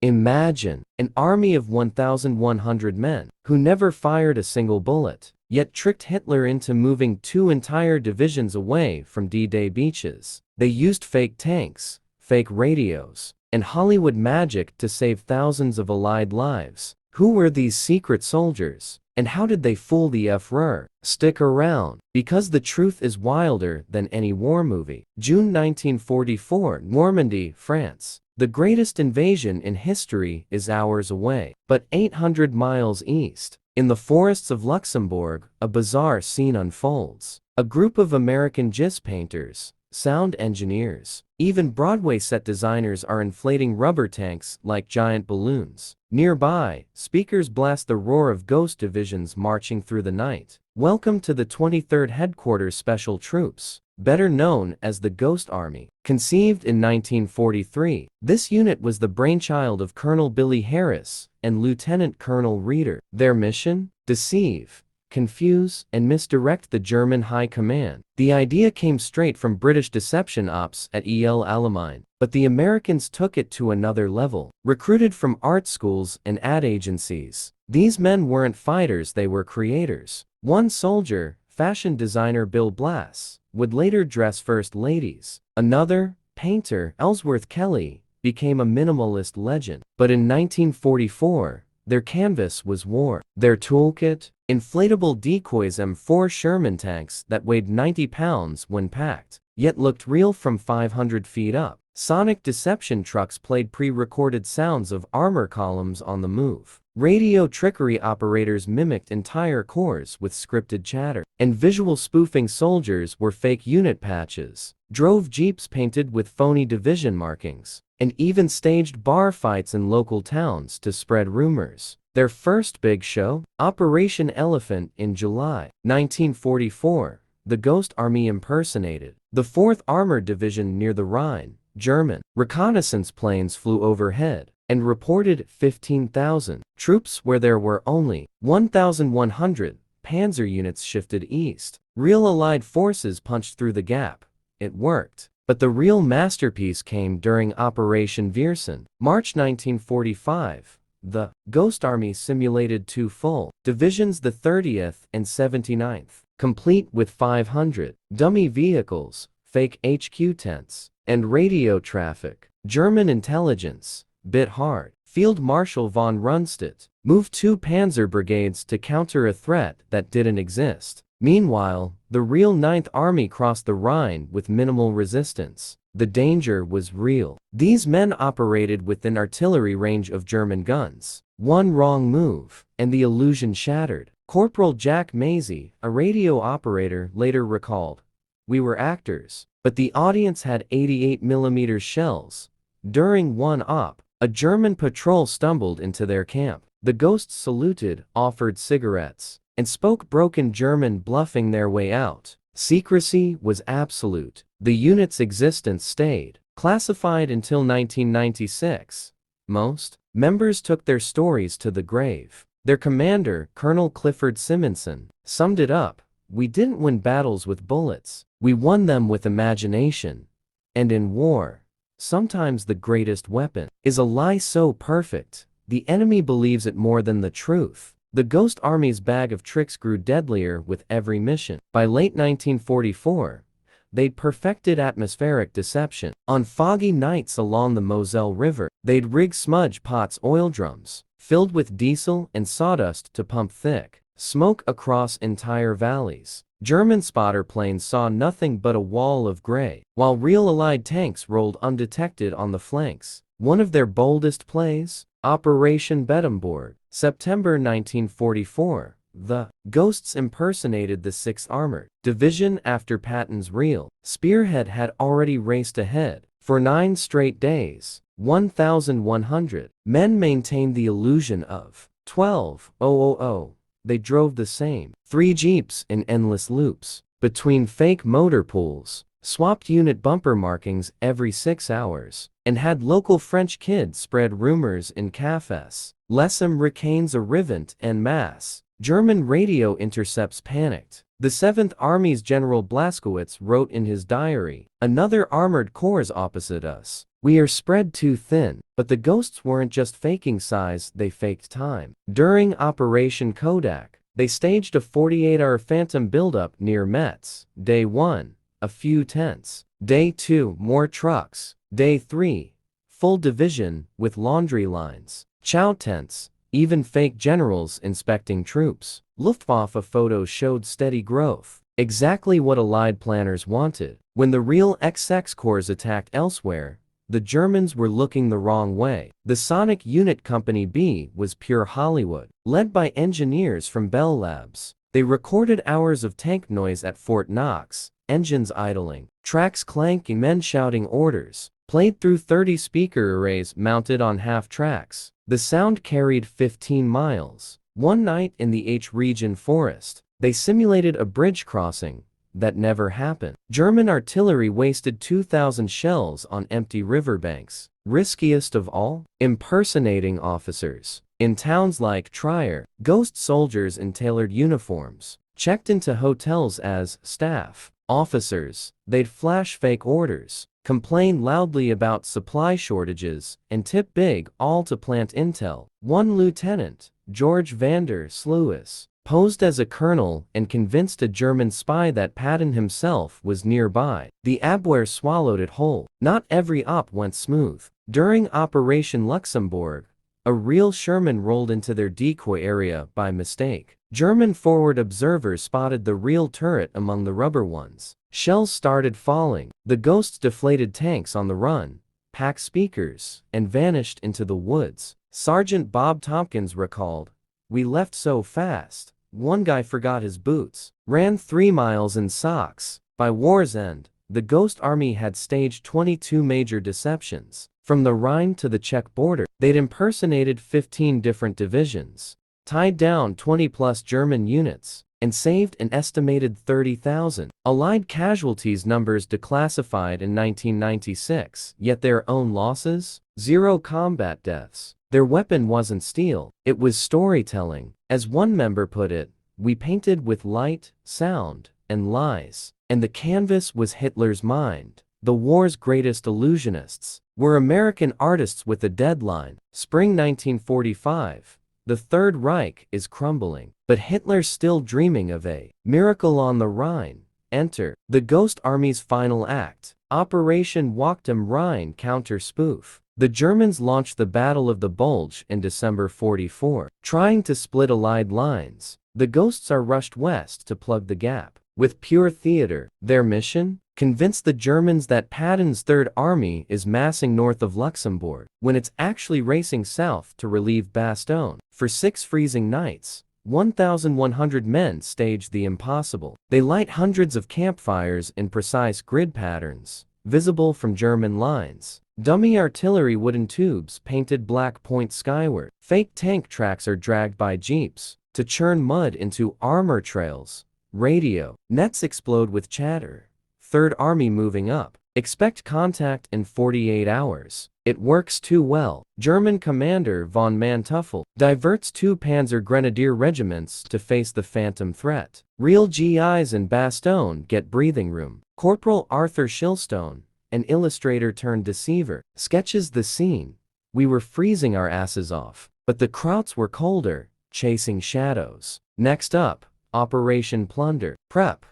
Imagine an army of 1,100 men who never fired a single bullet, yet tricked Hitler into moving 2 entire divisions away from D-Day beaches. They used fake tanks, fake radios, and Hollywood magic to save thousands of Allied lives. Who were these secret soldiers, and how did they fool the Führer? Stick around, because the truth is wilder than any war movie. June 1944, Normandy, France. The greatest invasion in history is hours away, but 800 miles east. In the forests of Luxembourg, a bizarre scene unfolds. A group of American jizz painters, sound engineers, even Broadway set designers are inflating rubber tanks like giant balloons. Nearby, speakers blast the roar of ghost divisions marching through the night. Welcome to the 23rd Headquarters Special Troops, better known as the Ghost Army. Conceived in 1943, this unit was the brainchild of Colonel Billy Harris and Lieutenant Colonel Reeder. Their mission? Deceive, confuse, and misdirect the German High Command. The idea came straight from British deception ops at El Alamein, but the Americans took it to another level. Recruited from art schools and ad agencies, these men weren't fighters, they were creators. One soldier, fashion designer Bill Blass, would later dress first ladies. Another, painter Ellsworth Kelly, became a minimalist legend. But in 1944, their canvas was war. Their toolkit? Inflatable decoys, M4 Sherman tanks that weighed 90 pounds when packed, yet looked real from 500 feet up. Sonic deception trucks played pre-recorded sounds of armor columns on the move. Radio trickery operators mimicked entire corps with scripted chatter. And visual spoofing soldiers were fake unit patches, drove jeeps painted with phony division markings, and even staged bar fights in local towns to spread rumors. Their first big show? Operation Elephant in July 1944. The Ghost Army impersonated the 4th Armored Division near the Rhine. German reconnaissance planes flew overhead and reported 15,000 troops where there were only 1,100. Panzer units shifted east. Real Allied forces punched through the gap. It worked. But the real masterpiece came during Operation Viersen, March 1945. The Ghost Army simulated 2 full divisions, the 30th and 79th, complete with 500 dummy vehicles, fake HQ tents, and radio traffic. German intelligence bit hard. Field Marshal von Rundstedt moved 2 panzer brigades to counter a threat that didn't exist. Meanwhile, the real 9th Army crossed the Rhine with minimal resistance. The danger was real. These men operated within artillery range of German guns. One wrong move, and the illusion shattered. Corporal Jack Mazie, a radio operator, later recalled, "We were actors, but the audience had 88mm shells." During one op, a German patrol stumbled into their camp. The ghosts saluted, offered cigarettes, and spoke broken German, bluffing their way out. Secrecy was absolute. The unit's existence stayed classified until 1996. Most members took their stories to the grave. Their commander, Colonel Clifford Simonson, summed it up: "We didn't win battles with bullets. We won them with imagination. And in war, sometimes the greatest weapon is a lie so perfect, the enemy believes it more than the truth." The Ghost Army's bag of tricks grew deadlier with every mission. By late 1944, they'd perfected atmospheric deception. On foggy nights along the Moselle River, they'd rig smudge pots, oil drums, filled with diesel and sawdust to pump thick smoke across entire valleys. German spotter planes saw nothing but a wall of gray, while real Allied tanks rolled undetected on the flanks. One of their boldest plays? Operation Bettembourg, September 1944. The ghosts impersonated the 6th Armored Division after Patton's real spearhead had already raced ahead. For 9 straight days, 1,100 men maintained the illusion of 12,000. They drove the same 3 jeeps in endless loops between fake motor pools, swapped unit bumper markings every 6 hours, and had local French kids spread rumors in cafés. Les Américains arrivent en masse. German radio intercepts panicked. The 7th Army's General Blaskowitz wrote in his diary, "Another armored corps opposite us. We are spread too thin. But the ghosts weren't just faking size, they faked time. During Operation Kodak, they staged a 48-hour phantom buildup near Metz. Day 1, a few tents. Day 2, more trucks. Day 3, full division with laundry lines, chow tents, even fake generals inspecting troops. Luftwaffe photos showed steady growth, exactly what Allied planners wanted. When the real XX corps attacked elsewhere, the Germans were looking the wrong way. The Sonic Unit Company B was pure Hollywood, led by engineers from Bell Labs. They recorded hours of tank noise at Fort Knox, engines idling, tracks clanking, men shouting orders, played through 30 speaker arrays mounted on half-tracks. The sound carried 15 miles. One night in the H region forest, they simulated a bridge crossing that never happened. German artillery wasted 2,000 shells on empty riverbanks. Riskiest of all? Impersonating officers. In towns like Trier, ghost soldiers in tailored uniforms checked into hotels as staff officers. They'd flash fake orders, complain loudly about supply shortages, and tip big, all to plant intel. One lieutenant, George Vander Sluis, posed as a colonel and convinced a German spy that Patton himself was nearby. The Abwehr swallowed it whole. Not every op went smooth. During Operation Luxembourg, a real Sherman rolled into their decoy area by mistake. German forward observers spotted the real turret among the rubber ones. Shells started falling. The ghosts deflated tanks on the run, packed speakers, and vanished into the woods. Sergeant Bob Tompkins recalled, "We left so fast. One guy forgot his boots, ran 3 miles in socks." By war's end, the Ghost Army had staged 22 major deceptions. From the Rhine to the Czech border, they'd impersonated 15 different divisions, tied down 20-plus German units, and saved an estimated 30,000. Allied casualties numbers declassified in 1996, yet their own losses? 0 combat deaths. Their weapon wasn't steel, it was storytelling. As one member put it, "We painted with light, sound, and lies, and the canvas was Hitler's mind." The war's greatest illusionists were American artists with a deadline. Spring 1945. The Third Reich is crumbling, but Hitler's still dreaming of a miracle on the Rhine. Enter the Ghost Army's final act, Operation Walk am Rhein counter-spoof. The Germans launched the Battle of the Bulge in December 44, trying to split Allied lines. The Ghosts are rushed west to plug the gap. With pure theater, their mission? Convince the Germans that Patton's Third Army is massing north of Luxembourg, when it's actually racing south to relieve Bastogne. For 6 freezing nights, 1,100 men staged the impossible. They light hundreds of campfires in precise grid patterns, visible from German lines. Dummy artillery wooden tubes painted black point skyward. Fake tank tracks are dragged by jeeps to churn mud into armor trails. Radio nets explode with chatter. Third Army moving up. Expect contact in 48 hours. It works too well. German commander von Manteuffel diverts 2 Panzer Grenadier regiments to face the phantom threat. Real GIs in Bastogne get breathing room. Corporal Arthur Shilstone, an illustrator turned deceiver, sketches the scene. "We were freezing our asses off, but the Krauts were colder, chasing shadows." Next up, Operation Plunder. Prep.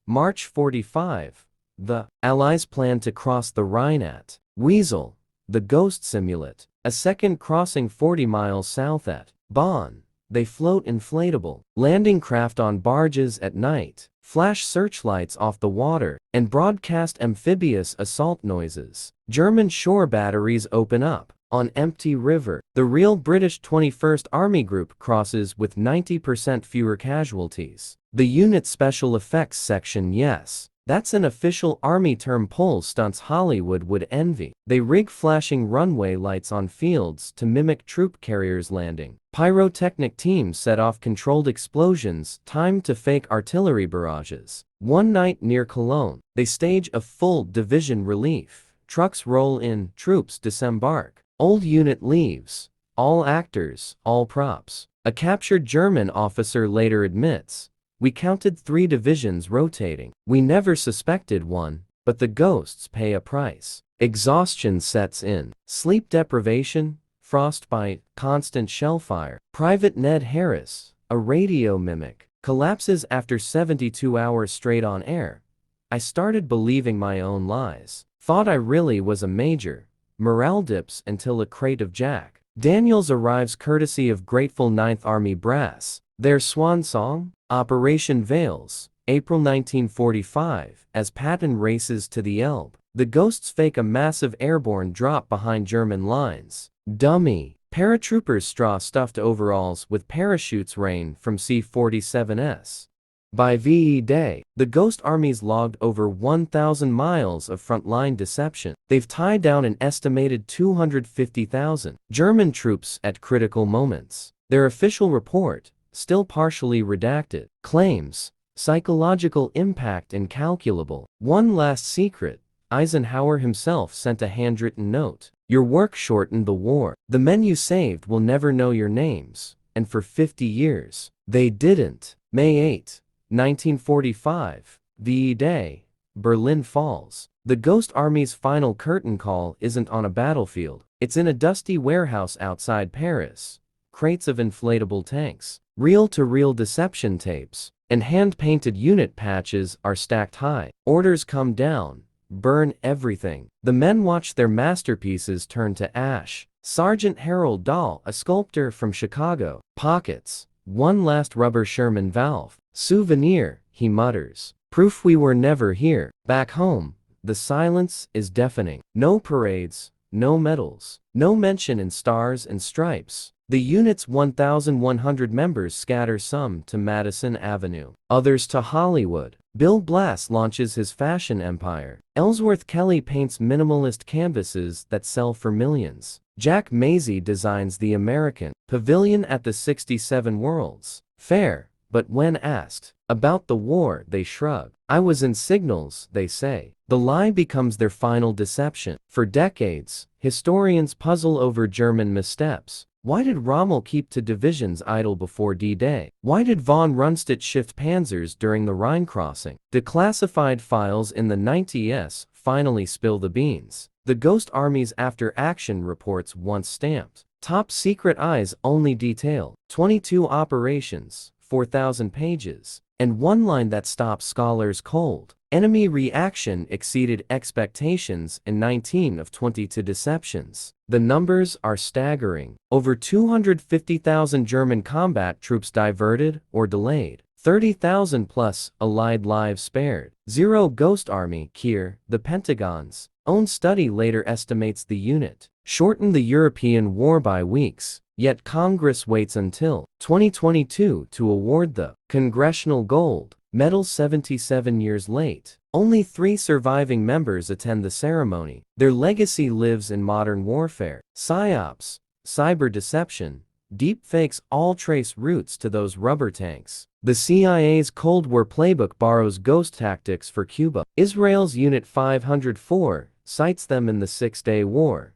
March 45. The Allies plan to cross the Rhine at Weasel, the Ghost Simulate, a second crossing 40 miles south at Bonn. They float inflatable landing craft on barges at night, flash searchlights off the water, and broadcast amphibious assault noises. German shore batteries open up on empty river. The real British 21st Army Group crosses with 90% fewer casualties. The unit special effects section, yes. That's an official Army term pole stunts Hollywood would envy. They rig flashing runway lights on fields to mimic troop carriers landing. Pyrotechnic teams set off controlled explosions timed to fake artillery barrages. One night near Cologne, they stage a full division relief. Trucks roll in, troops disembark. Old unit leaves. All actors, all props. A captured German officer later admits, "We counted 3 divisions rotating. We never suspected one, but the ghosts pay a price." Exhaustion sets in. Sleep deprivation, frostbite, constant shellfire. Private Ned Harris, a radio mimic, collapses after 72 hours straight on air. I started believing my own lies. Thought I really was a major. Morale dips until a crate of Jack Daniels arrives courtesy of grateful 9th Army brass. Their swan song? Operation Veils, April 1945, as Patton races to the Elbe. The Ghosts fake a massive airborne drop behind German lines. Dummy. Paratroopers straw stuffed overalls with parachutes rain from C-47s. By VE Day, the Ghost armies logged over 1,000 miles of frontline deception. They've tied down an estimated 250,000 German troops at critical moments. Their official report, still partially redacted, claims psychological impact incalculable. One last secret: Eisenhower himself sent a handwritten note. Your work shortened the war. The men you saved will never know your names. And for 50 years, they didn't. May 8, 1945, VE Day, Berlin falls. The Ghost Army's final curtain call isn't on a battlefield. It's in a dusty warehouse outside Paris. Crates of inflatable tanks, reel-to-reel deception tapes, and hand-painted unit patches are stacked high. Orders come down. Burn everything. The men watch their masterpieces turn to ash. Sergeant Harold Dahl, a sculptor from Chicago, pockets one last rubber Sherman valve. Souvenir, he mutters. Proof we were never here. Back home, the silence is deafening. No parades, no medals, no mention in stars and stripes. The unit's 1,100 members scatter, some to Madison Avenue, others to Hollywood. Bill Blass launches his fashion empire. Ellsworth Kelly paints minimalist canvases that sell for millions. Jack Mazey designs the American pavilion at the 67 Worlds Fair, but when asked about the war, they shrug. I was in signals, they say. The lie becomes their final deception. For decades, historians puzzle over German missteps. Why did Rommel keep two divisions idle before D-Day? Why did von Rundstedt shift panzers during the Rhine crossing? Declassified files in the 90s finally spill the beans. The Ghost Army's after-action reports once stamped top secret eyes only detail 22 operations, 4,000 pages, and one line that stops scholars cold. Enemy reaction exceeded expectations in 19 of 22 deceptions. The numbers are staggering. Over 250,000 German combat troops diverted or delayed. 30,000 plus Allied lives spared. Zero Ghost Army. Keir, the Pentagon's own study later estimates the unit shortened the European war by weeks. Yet Congress waits until 2022 to award the Congressional Gold Medal 77 years late. Only 3 surviving members attend the ceremony. Their legacy lives in modern warfare. PsyOps, cyber deception, deepfakes all trace roots to those rubber tanks. The CIA's Cold War playbook borrows ghost tactics for Cuba. Israel's Unit 504 cites them in the Six-Day War.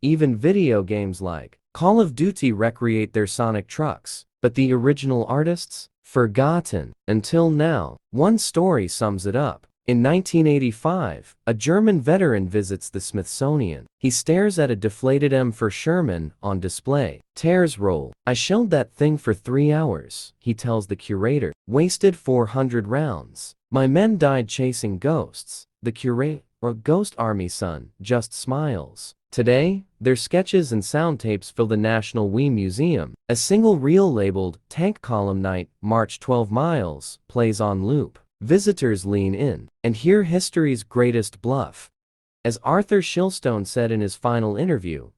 Even video games like Call of Duty recreate their sonic trucks. But the original artists? Forgotten. Until now. One story sums it up. In 1985, a German veteran visits the Smithsonian. He stares at a deflated M for Sherman on display. Tears roll. I shelled that thing for 3 hours, he tells the curator. Wasted 400 rounds. My men died chasing ghosts. The curator, or Ghost Army son, just smiles. Today, their sketches and sound tapes fill the National Wii Museum. A single reel labeled Tank Column Night, March 12 Miles, plays on loop. Visitors lean in and hear history's greatest bluff. As Arthur Shilstone said in his final interview,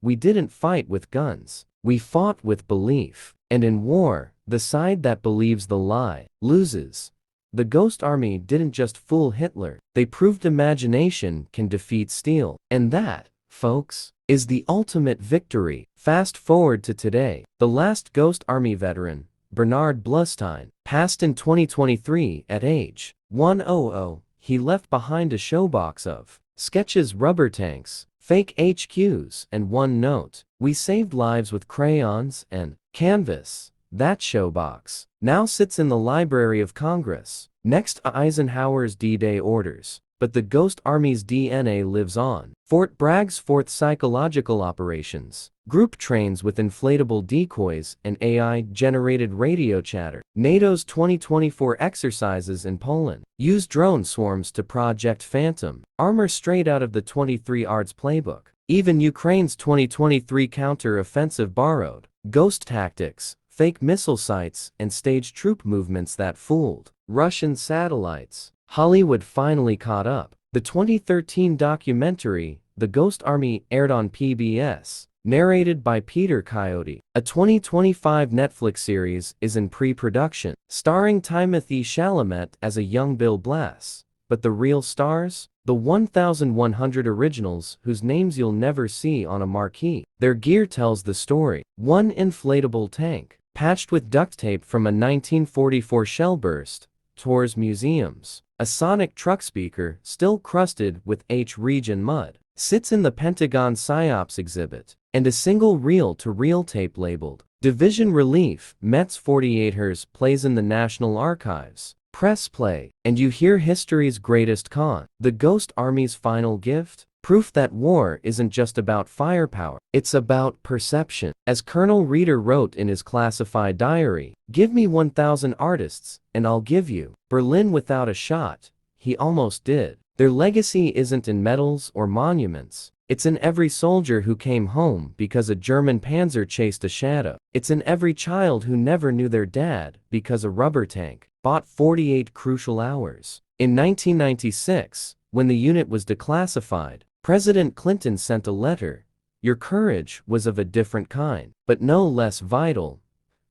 we didn't fight with guns. We fought with belief. And in war, the side that believes the lie loses. The Ghost Army didn't just fool Hitler. They proved imagination can defeat steel. And that, folks, is the ultimate victory. Fast forward to today. The last Ghost Army veteran, Bernard Blustein, passed in 2023 at age 100. He left behind a showbox of sketches, rubber tanks, fake HQs, and one note: we saved lives with crayons and canvas. That showbox now sits in the Library of Congress, next to Eisenhower's D-Day orders. But the Ghost Army's DNA lives on. Fort Bragg's fourth psychological operations. Group trains with inflatable decoys and AI-generated radio chatter. NATO's 2024 exercises in Poland. Use drone swarms to Project Phantom. Armor straight out of the 23 ARDS playbook. Even Ukraine's 2023 counter-offensive borrowed ghost tactics, fake missile sites, and staged troop movements that fooled Russian satellites. Hollywood finally caught up. The 2013 documentary, The Ghost Army, aired on PBS. Narrated by Peter Coyote. A 2025 Netflix series is in pre-production, starring Timothée Chalamet as a young Bill Blass. But the real stars? The 1,100 originals whose names you'll never see on a marquee. Their gear tells the story. One inflatable tank, patched with duct tape from a 1944 shell burst, tours museums. A sonic truck speaker, still crusted with H-region mud, sits in the Pentagon PsyOps exhibit. And a single reel-to-reel tape labeled Division Relief, Metz 48ers plays in the National Archives. Press play, and you hear history's greatest con. The Ghost Army's final gift? Proof that war isn't just about firepower, it's about perception. As Colonel Reeder wrote in his classified diary, "Give me 1,000 artists, and I'll give you Berlin without a shot." He almost did. Their legacy isn't in medals or monuments. It's in every soldier who came home because a German panzer chased a shadow. It's in every child who never knew their dad because a rubber tank bought 48 crucial hours. In 1996, when the unit was declassified, President Clinton sent a letter. Your courage was of a different kind, but no less vital.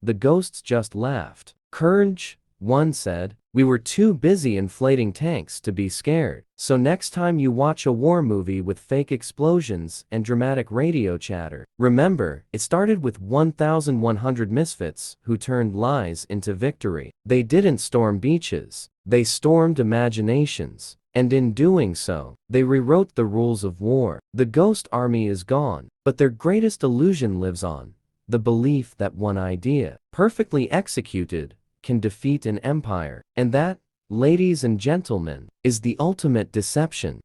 The ghosts just laughed. Courage? One said. We were too busy inflating tanks to be scared. So next time you watch a war movie with fake explosions and dramatic radio chatter, remember, it started with 1,100 misfits who turned lies into victory. They didn't storm beaches. They stormed imaginations. And in doing so, they rewrote the rules of war. The Ghost Army is gone, but their greatest illusion lives on. The belief that one idea, perfectly executed, can defeat an empire. And that, ladies and gentlemen, is the ultimate deception.